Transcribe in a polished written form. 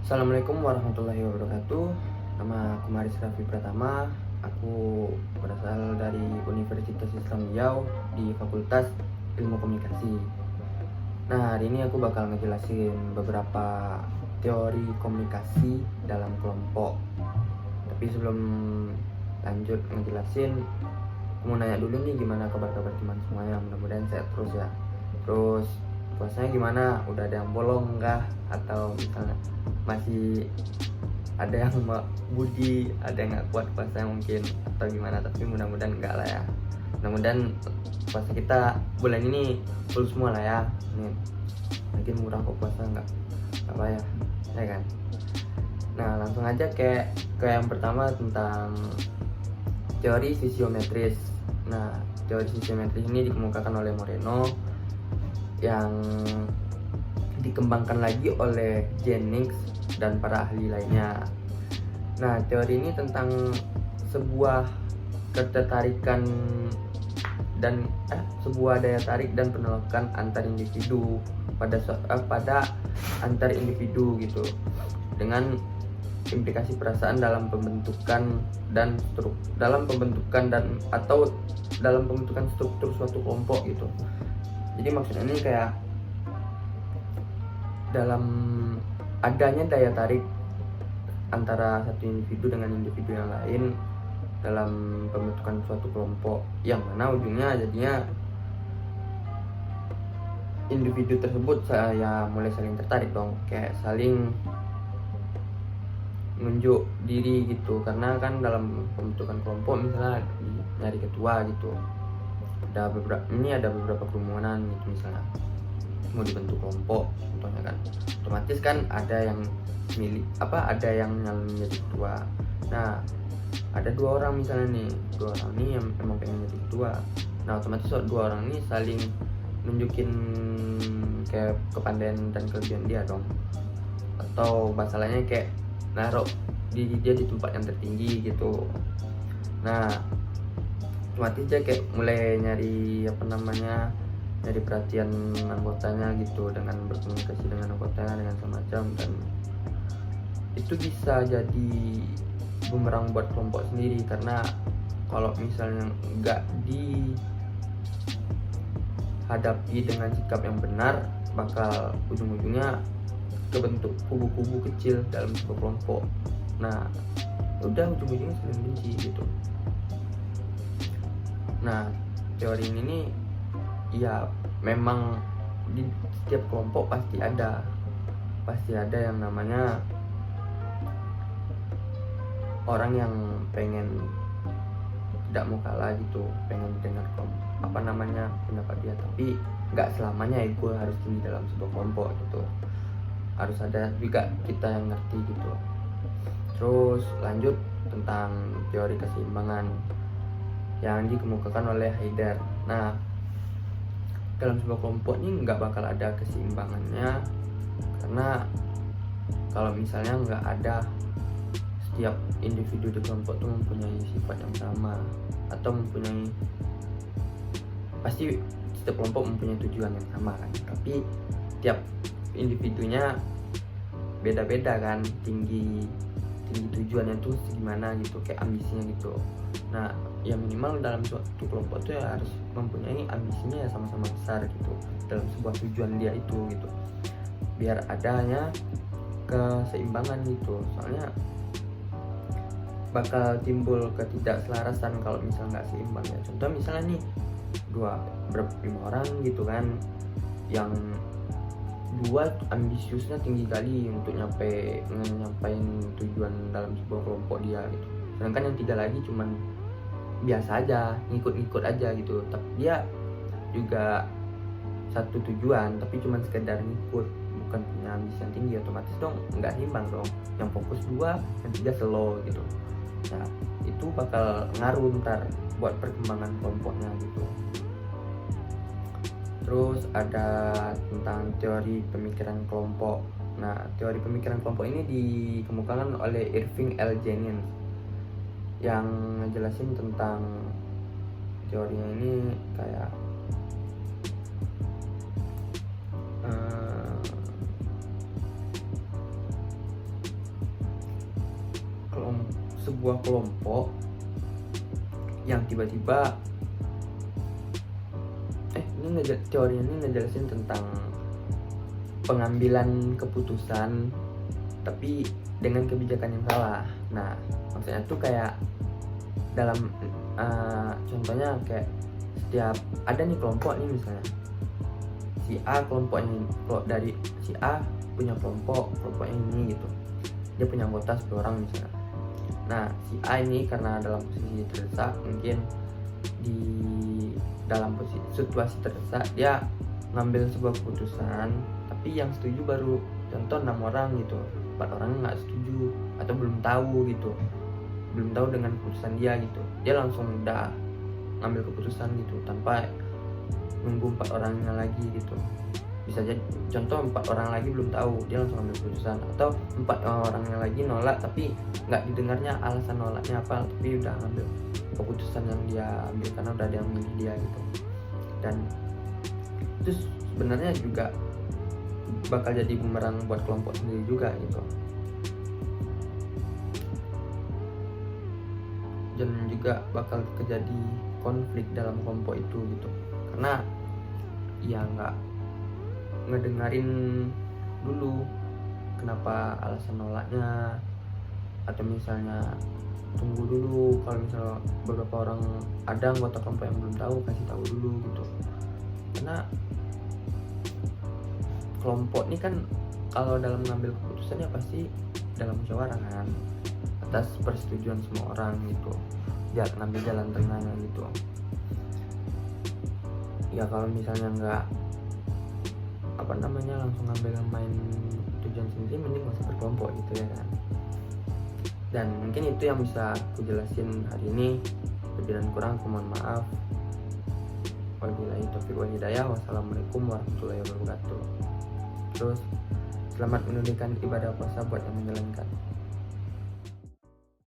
Assalamualaikum warahmatullahi wabarakatuh. Nama aku Maris Raffi Pratama. Aku berasal dari Universitas Islam Riau di Fakultas Ilmu Komunikasi. Nah, hari ini aku bakal ngejelasin beberapa teori komunikasi dalam kelompok. Tapi sebelum lanjut ngejelasin, aku mau nanya dulu nih, gimana kabar-kabar teman semuanya? Mudah-mudahan sehat terus ya. Terus puasanya gimana? Udah ada yang bolong kah? Atau misalnya masih ada yang budi, ada yang nggak kuat puasanya mungkin, atau gimana? Tapi mudah-mudahan enggak lah ya. Mudah-mudahan puasa kita bulan ini full semua lah ya. Nih, mungkin murah kok puasa, nggak apa ya kan. Nah, langsung aja ke yang pertama, tentang teori fisiometris. Nah, teori fisiometris ini dikemukakan oleh Moreno, yang dikembangkan lagi oleh Jennings dan para ahli lainnya. Nah, teori ini tentang sebuah ketertarikan dan sebuah daya tarik dan penolakan antar individu pada antar individu gitu, dengan implikasi perasaan dalam pembentukan struktur suatu kelompok gitu. Jadi maksudnya ini kayak dalam adanya daya tarik antara satu individu dengan individu yang lain dalam pembentukan suatu kelompok, yang mana ujungnya jadinya individu tersebut saya mulai saling tertarik dong, kayak saling nunjuk diri gitu. Karena kan dalam pembentukan kelompok misalnya nyari ketua gitu, ada beberapa kerumunan gitu, misalnya mau dibentuk kelompok contohnya kan, otomatis kan ada yang ada yang nyalon menjadi ketua. Nah, ada dua orang misalnya nih, yang emang pengen jadi ketua. Nah, otomatis dua orang ini saling nunjukin kayak kepandaian dan kelebihan dia dong, atau masalahnya kayak naruh diri dia di tempat yang tertinggi gitu. Nah, otomatis dia kayak mulai nyari perhatian anggotanya gitu, dengan berkomunikasi dengan anggotanya dengan semacam, dan itu bisa jadi bumerang buat kelompok sendiri. Karena kalau misalnya nggak dihadapi dengan sikap yang benar, bakal ujung-ujungnya kebentuk kubu-kubu kecil dalam sebuah kelompok. Nah, udah ujung-ujungnya saling benci gitu. Nah, teori ini nih ya memang di setiap kelompok pasti ada yang namanya orang yang pengen tidak mau kalah gitu, pengen dengar pendapat dia. Tapi nggak selamanya ego harus tinggi dalam sebuah kelompok gitu, harus ada juga kita yang ngerti gitu. Terus lanjut tentang teori keseimbangan yang dikemukakan oleh Haider. Nah, dalam sebuah kelompok ini nggak bakal ada keseimbangannya, karena kalau misalnya nggak ada setiap individu di kelompok itu mempunyai sifat yang sama, atau pasti setiap kelompok mempunyai tujuan yang sama kan, tapi tiap individunya beda-beda kan, tinggi tujuannya tuh gimana gitu, kayak ambisinya gitu. Nah, ya minimal dalam suatu kelompok itu ya harus mempunyai ambisinya ya sama-sama besar gitu dalam sebuah tujuan dia itu gitu, biar adanya keseimbangan gitu. Soalnya bakal timbul ketidakselarasan kalau misalnya nggak seimbang ya. Contoh misalnya nih 5 orang gitu kan, yang 2 ambisiusnya tinggi kali untuk nyampein tujuan dalam sebuah kelompok dia gitu, sedangkan yang 3 lagi cuman biasa aja, ngikut aja gitu. Tapi dia juga satu tujuan tapi cuman sekedar ngikut, bukan punya ambisi yang tinggi. Otomatis dong nggak seimbang dong, yang fokus 2, yang 3 slow gitu. Nah, itu bakal ngaruh ntar buat perkembangan kelompoknya gitu. Terus ada tentang teori pemikiran kelompok. Nah, teori pemikiran kelompok ini dikemukakan oleh Irving L. Jennings, yang ngejelasin tentang teorinya ini kayak sebuah kelompok yang tiba-tiba teorinya ini ngejelasin tentang pengambilan keputusan tapi dengan kebijakan yang salah. Nah, maksudnya tuh kayak dalam contohnya kayak setiap ada nih kelompok nih, misalnya si A kelompoknya dari si A punya kelompoknya ini gitu, dia punya anggota 10 orang misalnya. Nah, si A ini karena dalam posisi terdesak, mungkin di dalam situasi terdesak dia ngambil sebuah keputusan, tapi yang setuju baru contoh 6 orang gitu, 4 orang nggak setuju atau belum tahu gitu, belum tahu dengan keputusan dia gitu, dia langsung udah ngambil keputusan gitu tanpa nunggu 4 orangnya lagi gitu. Bisa jadi contoh 4 orang lagi belum tahu, dia langsung ambil keputusan, atau 4 orangnya lagi nolak tapi nggak didengarnya alasan nolaknya apa, tapi udah ngambil keputusan yang dia ambil karena udah ada yang milih dia gitu. Dan itu sebenarnya juga bakal jadi bumerang buat kelompok sendiri juga gitu, dan juga bakal terjadi konflik dalam kelompok itu gitu, karena ya nggak ngedengerin dulu kenapa alasan nolaknya, atau misalnya tunggu dulu kalau misalnya beberapa orang ada anggota kelompok yang belum tahu, kasih tahu dulu gitu. Karena kelompok ini kan kalau dalam mengambil keputusan ya pasti dalam musyawarah kan, atas persetujuan semua orang gitu, ya ngambil jalan tengahnya gitu. Ya kalau misalnya nggak langsung ngambil main tujuan sendiri, mending nggak usah berkelompok gitu ya kan. Dan mungkin itu yang bisa aku jelasin hari ini. Lebih dan kurang aku mohon maaf. Wabillahi taufiq wal hidayah. Wassalamualaikum warahmatullahi wabarakatuh. Terus selamat menunaikan ibadah puasa buat yang menjalankan.